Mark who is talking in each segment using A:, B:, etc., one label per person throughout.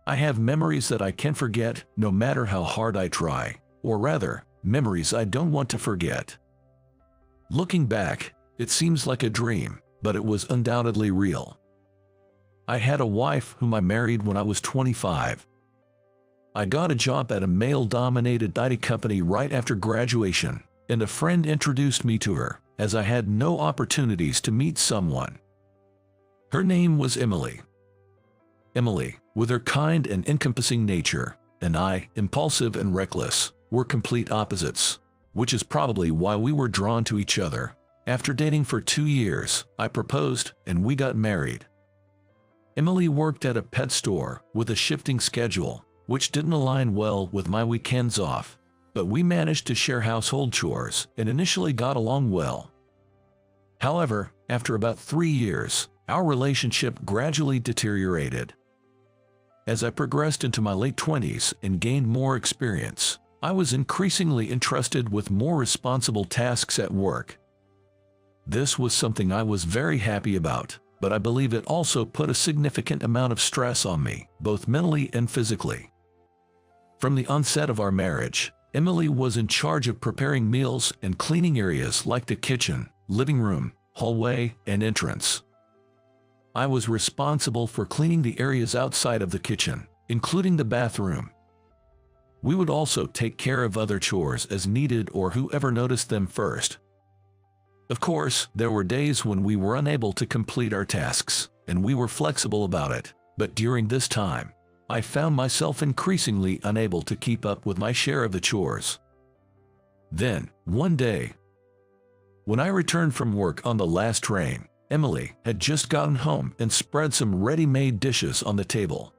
A: I have memories that I can't forget no matter how hard I try, or rather, memories I don't want to forget. Looking back, it seems like a dream, but it was undoubtedly real. I had a wife whom I married when I was 25. I got a job at a male-dominated IT company right after graduation, and a friend introduced me to her, as I had no opportunities to meet someone. Her name was Emily. Emily, with her kind and encompassing nature, and I, impulsive and reckless, were complete opposites, which is probably why we were drawn to each other. After dating for 2 years, I proposed, and we got married. Emily worked at a pet store with a shifting schedule, which didn't align well with my weekends off, but we managed to share household chores and initially got along well. However, after about 3 years, our relationship gradually deteriorated. As I progressed into my late 20s and gained more experience, I was increasingly entrusted with more responsible tasks at work. This was something I was very happy about, but I believe it also put a significant amount of stress on me, both mentally and physically. From the onset of our marriage, Emily was in charge of preparing meals and cleaning areas like the kitchen, living room, hallway, and entrance. I was responsible for cleaning the areas outside of the kitchen, including the bathroom. We would also take care of other chores as needed or whoever noticed them first. Of course, there were days when we were unable to complete our tasks, and we were flexible about it, but during this time, I found myself increasingly unable to keep up with my share of the chores. Then, one day, when I returned from work on the last train, Emily had just gotten home and spread some ready-made dishes on the table.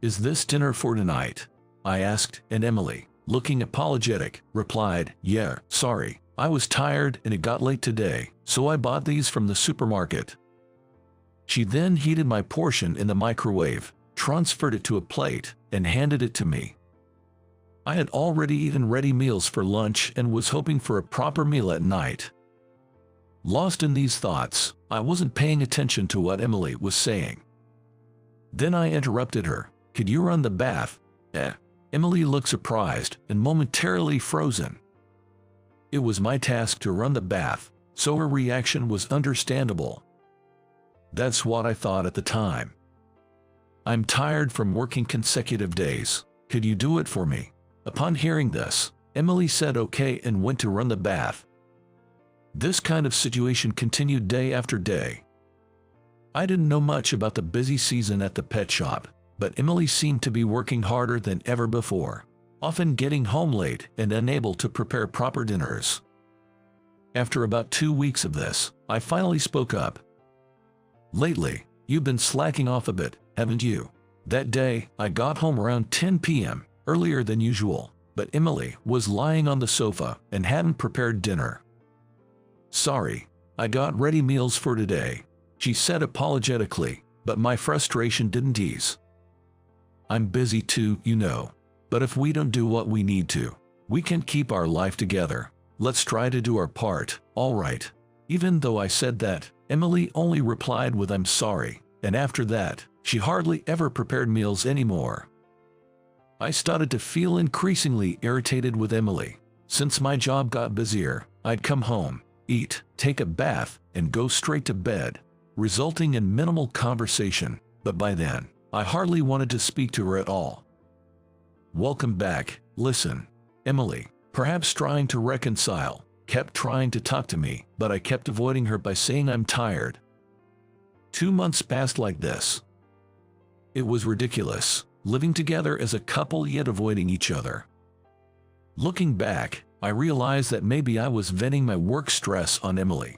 A: "Is this dinner for tonight?" I asked, and Emily, looking apologetic, replied, "Yeah, sorry, I was tired and it got late today, so I bought these from the supermarket." She then heated my portion in the microwave, transferred it to a plate, and handed it to me. I had already eaten ready meals for lunch and was hoping for a proper meal at night. Lost in these thoughts, I wasn't paying attention to what Emily was saying. Then I interrupted her. "Could you run the bath?" Emily looked surprised and momentarily frozen. It was my task to run the bath, so her reaction was understandable. That's what I thought at the time. "I'm tired from working consecutive days. Could you do it for me?" Upon hearing this, Emily said okay and went to run the bath. This kind of situation continued day after day. I didn't know much about the busy season at the pet shop, but Emily seemed to be working harder than ever before, often getting home late and unable to prepare proper dinners. After about 2 weeks of this, I finally spoke up. "Lately, you've been slacking off a bit, haven't you?" That day, I got home around 10 p.m., earlier than usual, but Emily was lying on the sofa and hadn't prepared dinner. "Sorry, I got ready meals for today," she said apologetically, but my frustration didn't ease. "I'm busy too, you know, but if we don't do what we need to, we can't keep our life together. Let's try to do our part, all right?" Even though I said that, Emily only replied with "I'm sorry," and after that, she hardly ever prepared meals anymore. I started to feel increasingly irritated with Emily. Since my job got busier, I'd come home, eat, take a bath, and go straight to bed, resulting in minimal conversation, but by then, I hardly wanted to speak to her at all. "Welcome back, listen." Emily, perhaps trying to reconcile, kept trying to talk to me, but I kept avoiding her by saying I'm tired. 2 months passed like this. It was ridiculous, living together as a couple yet avoiding each other. Looking back, I realized that maybe I was venting my work stress on Emily.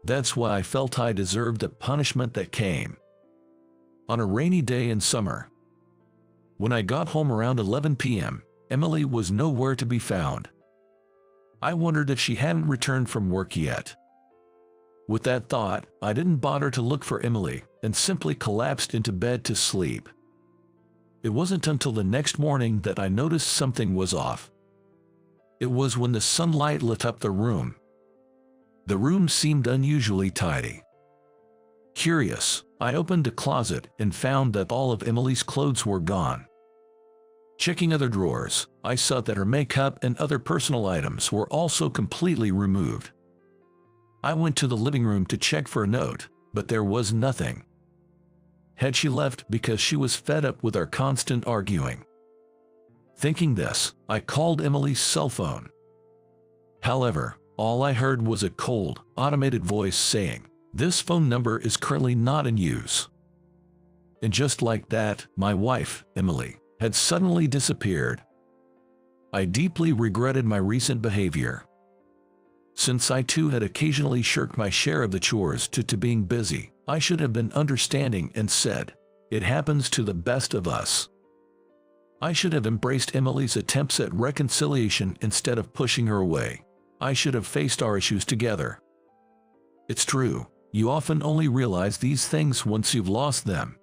A: That's why I felt I deserved the punishment that came. On a rainy day in summer, when I got home around 11 p.m., Emily was nowhere to be found. I wondered if she hadn't returned from work yet. With that thought, I didn't bother to look for Emily and simply collapsed into bed to sleep. It wasn't until the next morning that I noticed something was off. It was when the sunlight lit up the room. The room seemed unusually tidy. Curious, I opened a closet and found that all of Emily's clothes were gone. Checking other drawers, I saw that her makeup and other personal items were also completely removed. I went to the living room to check for a note, but there was nothing. Had she left because she was fed up with our constant arguing? Thinking this, I called Emily's cell phone. However, all I heard was a cold, automated voice saying, "This phone number is currently not in use." And just like that, my wife, Emily, had suddenly disappeared. I deeply regretted my recent behavior. Since I too had occasionally shirked my share of the chores due to being busy, I should have been understanding and said, "It happens to the best of us." I should have embraced Emily's attempts at reconciliation instead of pushing her away. I should have faced our issues together. It's true, you often only realize these things once you've lost them.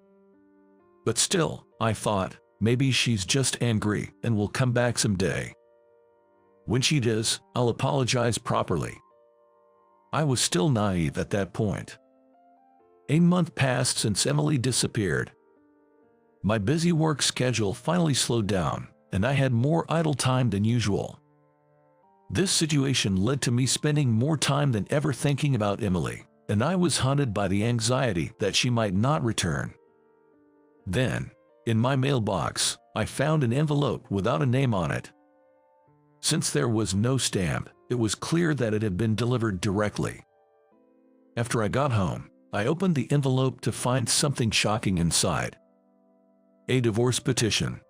A: But still, I thought, maybe she's just angry and will come back someday. When she does, I'll apologize properly. I was still naive at that point. A month passed since Emily disappeared. My busy work schedule finally slowed down, and I had more idle time than usual. This situation led to me spending more time than ever thinking about Emily, and I was haunted by the anxiety that she might not return. Then, in my mailbox, I found an envelope without a name on it. Since there was no stamp, it was clear that it had been delivered directly. After I got home, I opened the envelope to find something shocking inside. A divorce petition.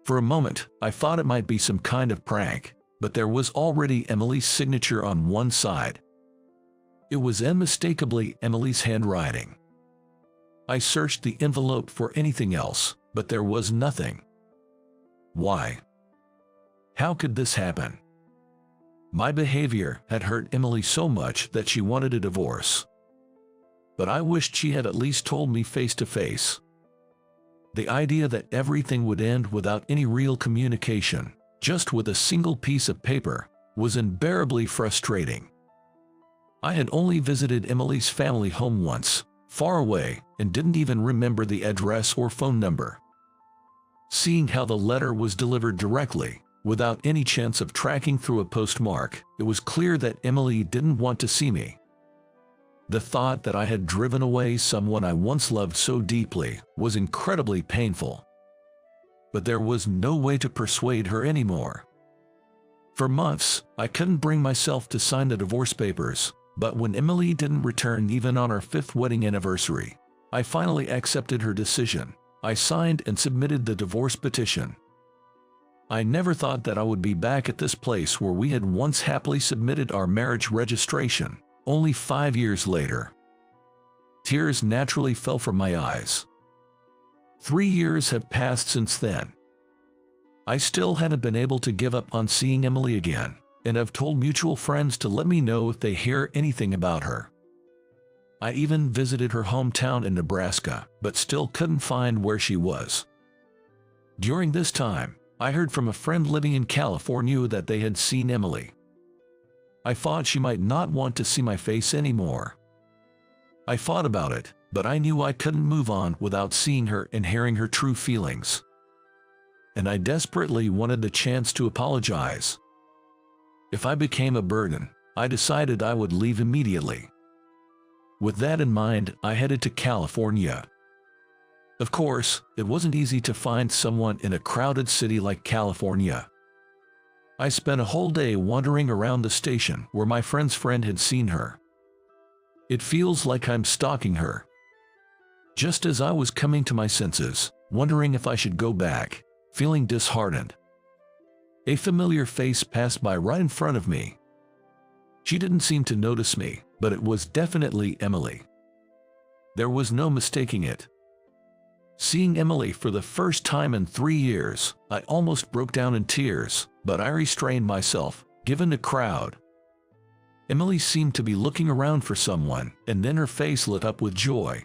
A: For a moment, I thought it might be some kind of prank, but there was already Emily's signature on one side. It was unmistakably Emily's handwriting. I searched the envelope for anything else, but there was nothing. Why? How could this happen? My behavior had hurt Emily so much that she wanted a divorce. But I wished she had at least told me face to face. The idea that everything would end without any real communication, just with a single piece of paper, was unbearably frustrating. I had only visited Emily's family home once, far away, and didn't even remember the address or phone number. Seeing how the letter was delivered directly, without any chance of tracking through a postmark, it was clear that Emily didn't want to see me. The thought that I had driven away someone I once loved so deeply was incredibly painful. But there was no way to persuade her anymore. For months, I couldn't bring myself to sign the divorce papers, but when Emily didn't return even on our 5th wedding anniversary, I finally accepted her decision. I signed and submitted the divorce petition. I never thought that I would be back at this place where we had once happily submitted our marriage registration, only 5 years later. Tears naturally fell from my eyes. 3 years have passed since then. I still hadn't been able to give up on seeing Emily again, and have told mutual friends to let me know if they hear anything about her. I even visited her hometown in Nebraska, but still couldn't find where she was. During this time, I heard from a friend living in California that they had seen Emily. I thought she might not want to see my face anymore. I thought about it, but I knew I couldn't move on without seeing her and hearing her true feelings. And I desperately wanted the chance to apologize. If I became a burden, I decided I would leave immediately. With that in mind, I headed to California. Of course, it wasn't easy to find someone in a crowded city like California. I spent a whole day wandering around the station where my friend's friend had seen her. It feels like I'm stalking her. Just as I was coming to my senses, wondering if I should go back, feeling disheartened, a familiar face passed by right in front of me. She didn't seem to notice me, but it was definitely Emily. There was no mistaking it. Seeing Emily for the first time in 3 years, I almost broke down in tears, but I restrained myself, given the crowd. Emily seemed to be looking around for someone, and then her face lit up with joy.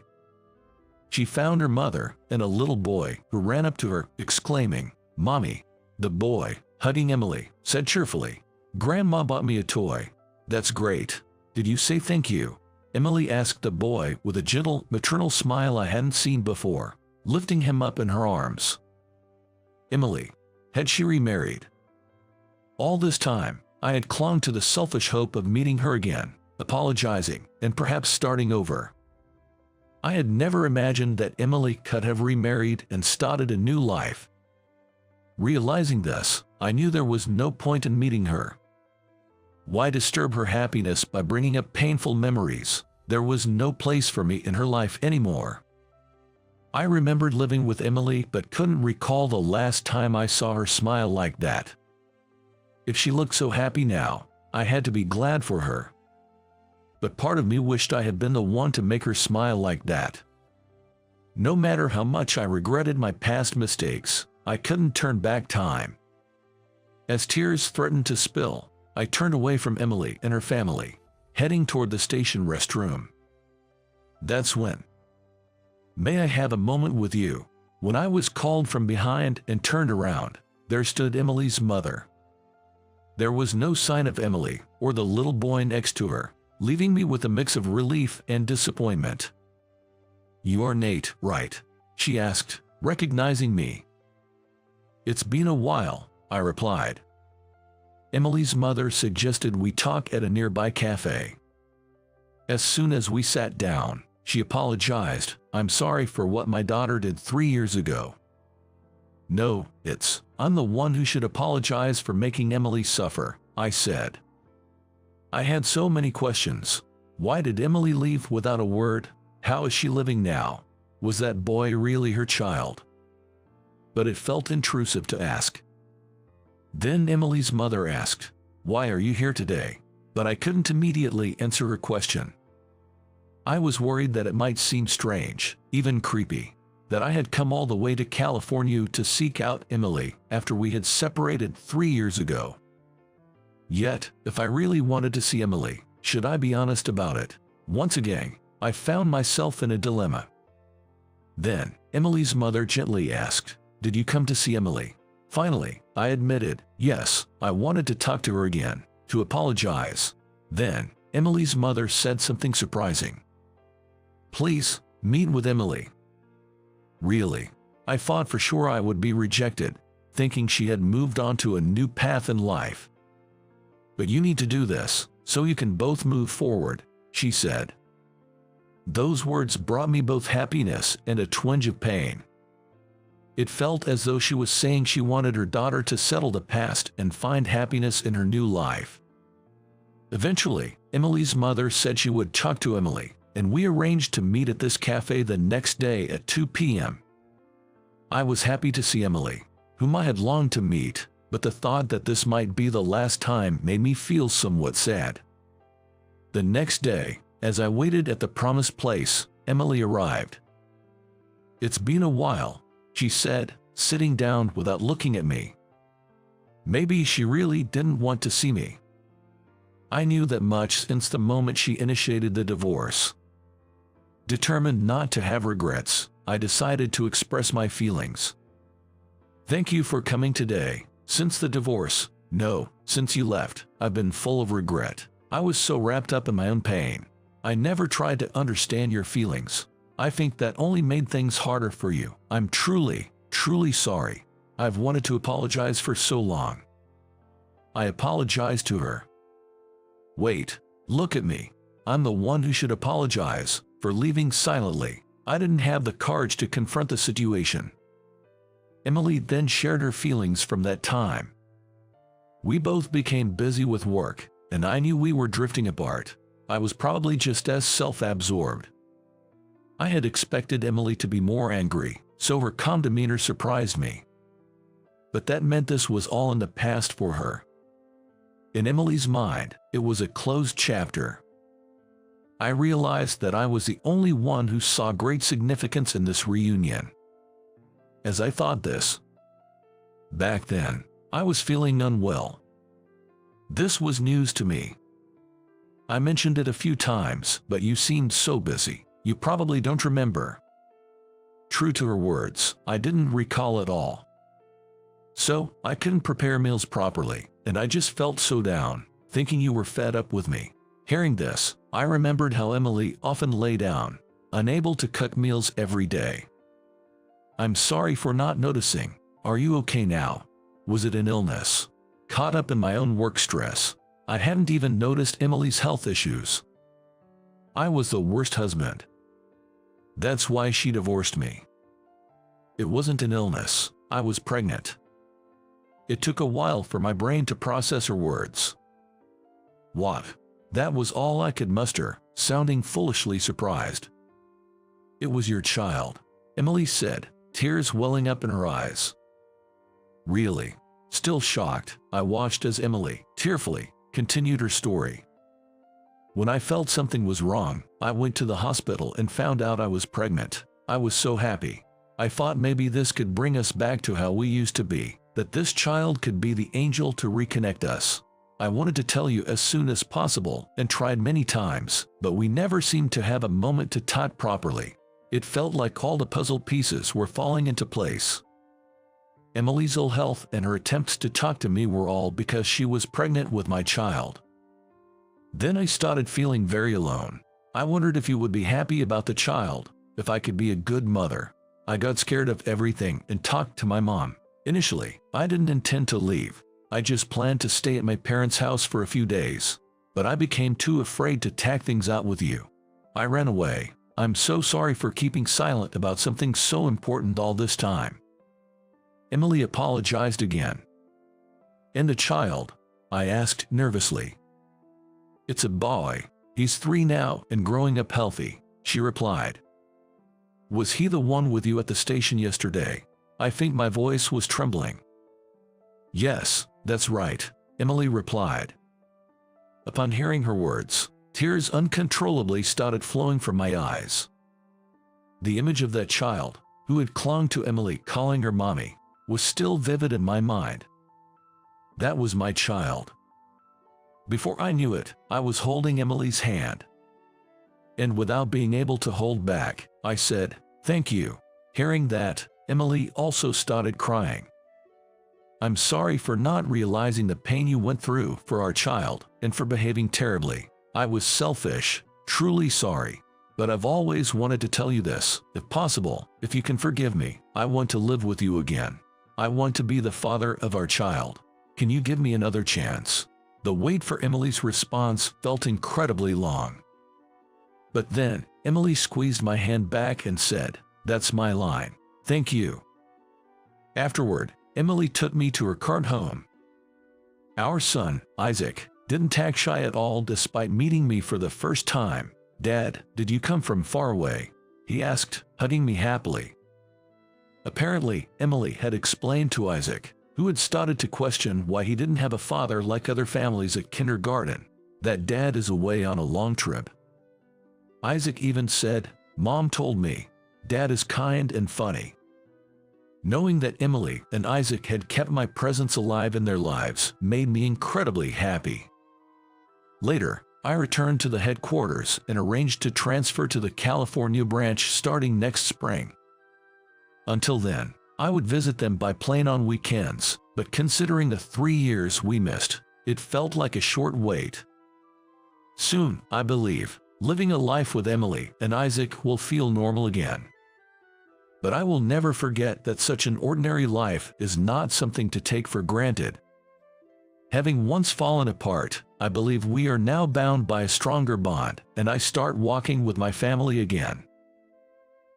A: She found her mother and a little boy who ran up to her, exclaiming, "Mommy." The boy, hugging Emily, said cheerfully, "Grandma bought me a toy." "That's great. Did you say thank you?" Emily asked the boy with a gentle, maternal smile I hadn't seen before, lifting him up in her arms. Emily. Had she remarried? All this time, I had clung to the selfish hope of meeting her again, apologizing, and perhaps starting over. I had never imagined that Emily could have remarried and started a new life. Realizing this, I knew there was no point in meeting her. Why disturb her happiness by bringing up painful memories? There was no place for me in her life anymore. I remembered living with Emily but couldn't recall the last time I saw her smile like that. If she looked so happy now, I had to be glad for her. But part of me wished I had been the one to make her smile like that. No matter how much I regretted my past mistakes, I couldn't turn back time. As tears threatened to spill, I turned away from Emily and her family, heading toward the station restroom. That's when. May I have a moment with you? When I was called from behind and turned around, there stood Emily's mother. There was no sign of Emily or the little boy next to her, leaving me with a mix of relief and disappointment. "You are Nate, right?" she asked, recognizing me. "It's been a while," I replied. Emily's mother suggested we talk at a nearby cafe. As soon as we sat down, she apologized. "I'm sorry for what my daughter did 3 years ago." "No, I'm the one who should apologize for making Emily suffer," I said. I had so many questions. Why did Emily leave without a word? How is she living now? Was that boy really her child? But it felt intrusive to ask. Then Emily's mother asked, "Why are you here today?" But I couldn't immediately answer her question. I was worried that it might seem strange, even creepy, that I had come all the way to California to seek out Emily after we had separated 3 years ago. Yet, if I really wanted to see Emily, should I be honest about it? Once again, I found myself in a dilemma. Then, Emily's mother gently asked, "Did you come to see Emily?" Finally, I admitted, yes, I wanted to talk to her again, to apologize. Then, Emily's mother said something surprising. "Please, meet with Emily." Really? I thought for sure I would be rejected, thinking she had moved on to a new path in life. "But you need to do this, so you can both move forward," she said. Those words brought me both happiness and a twinge of pain. It felt as though she was saying she wanted her daughter to settle the past and find happiness in her new life. Eventually, Emily's mother said she would talk to Emily, and we arranged to meet at this cafe the next day at 2 p.m. I was happy to see Emily, whom I had longed to meet, but the thought that this might be the last time made me feel somewhat sad. The next day, as I waited at the promised place, Emily arrived. "It's been a while," she said, sitting down without looking at me. Maybe she really didn't want to see me. I knew that much since the moment she initiated the divorce. Determined not to have regrets, I decided to express my feelings. "Thank you for coming today. Since the divorce, no, since you left, I've been full of regret. I was so wrapped up in my own pain. I never tried to understand your feelings. I think that only made things harder for you. I'm truly, truly sorry. I've wanted to apologize for so long." I apologized to her. "Wait, look at me. I'm the one who should apologize for leaving silently. I didn't have the courage to confront the situation." Emily then shared her feelings from that time. We both became busy with work, and I knew we were drifting apart. I was probably just as self-absorbed. I had expected Emily to be more angry, so her calm demeanor surprised me. But that meant this was all in the past for her. In Emily's mind, it was a closed chapter. I realized that I was the only one who saw great significance in this reunion. As I thought this, back then, I was feeling unwell. This was news to me. I mentioned it a few times, but you seemed so busy. You probably don't remember. True to her words, I didn't recall at all. So, I couldn't prepare meals properly, and I just felt so down, thinking you were fed up with me. Hearing this, I remembered how Emily often lay down, unable to cook meals every day. I'm sorry for not noticing. Are you okay now? Was it an illness? Caught up in my own work stress, I hadn't even noticed Emily's health issues. I was the worst husband. That's why she divorced me. It wasn't an illness, I was pregnant. It took a while for my brain to process her words. What? That was all I could muster, sounding foolishly surprised. It was your child, Emily said, tears welling up in her eyes. Really? Still shocked, I watched as Emily, tearfully, continued her story. When I felt something was wrong, I went to the hospital and found out I was pregnant. I was so happy. I thought maybe this could bring us back to how we used to be, that this child could be the angel to reconnect us. I wanted to tell you as soon as possible and tried many times, but we never seemed to have a moment to talk properly. It felt like all the puzzle pieces were falling into place. Emily's ill health and her attempts to talk to me were all because she was pregnant with my child. Then I started feeling very alone. I wondered if you would be happy about the child, if I could be a good mother. I got scared of everything and talked to my mom. Initially, I didn't intend to leave. I just planned to stay at my parents' house for a few days. But I became too afraid to talk things out with you. I ran away. I'm so sorry for keeping silent about something so important all this time. Emily apologized again. And the child? I asked nervously. It's a boy. He's 3 now and growing up healthy, she replied. Was he the one with you at the station yesterday? I think my voice was trembling. Yes, that's right, Emily replied. Upon hearing her words, tears uncontrollably started flowing from my eyes. The image of that child, who had clung to Emily calling her mommy, was still vivid in my mind. That was my child. Before I knew it, I was holding Emily's hand. And without being able to hold back, I said, "Thank you." Hearing that, Emily also started crying. I'm sorry for not realizing the pain you went through for our child and for behaving terribly. I was selfish, truly sorry. But I've always wanted to tell you this. If possible, if you can forgive me, I want to live with you again. I want to be the father of our child. Can you give me another chance? The wait for Emily's response felt incredibly long. But then, Emily squeezed my hand back and said, "That's my line. Thank you." Afterward, Emily took me to her current home. Our son, Isaac, didn't act shy at all despite meeting me for the first time. "Dad, did you come from far away?" he asked, hugging me happily. Apparently, Emily had explained to Isaac, who had started to question why he didn't have a father like other families at kindergarten, that Dad is away on a long trip. Isaac even said, "Mom told me, Dad is kind and funny." Knowing that Emily and Isaac had kept my presence alive in their lives made me incredibly happy. Later, I returned to the headquarters and arranged to transfer to the California branch starting next spring. Until then, I would visit them by plane on weekends, but considering the 3 years we missed, it felt like a short wait. Soon, I believe, living a life with Emily and Isaac will feel normal again. But I will never forget that such an ordinary life is not something to take for granted. Having once fallen apart, I believe we are now bound by a stronger bond, and I start walking with my family again.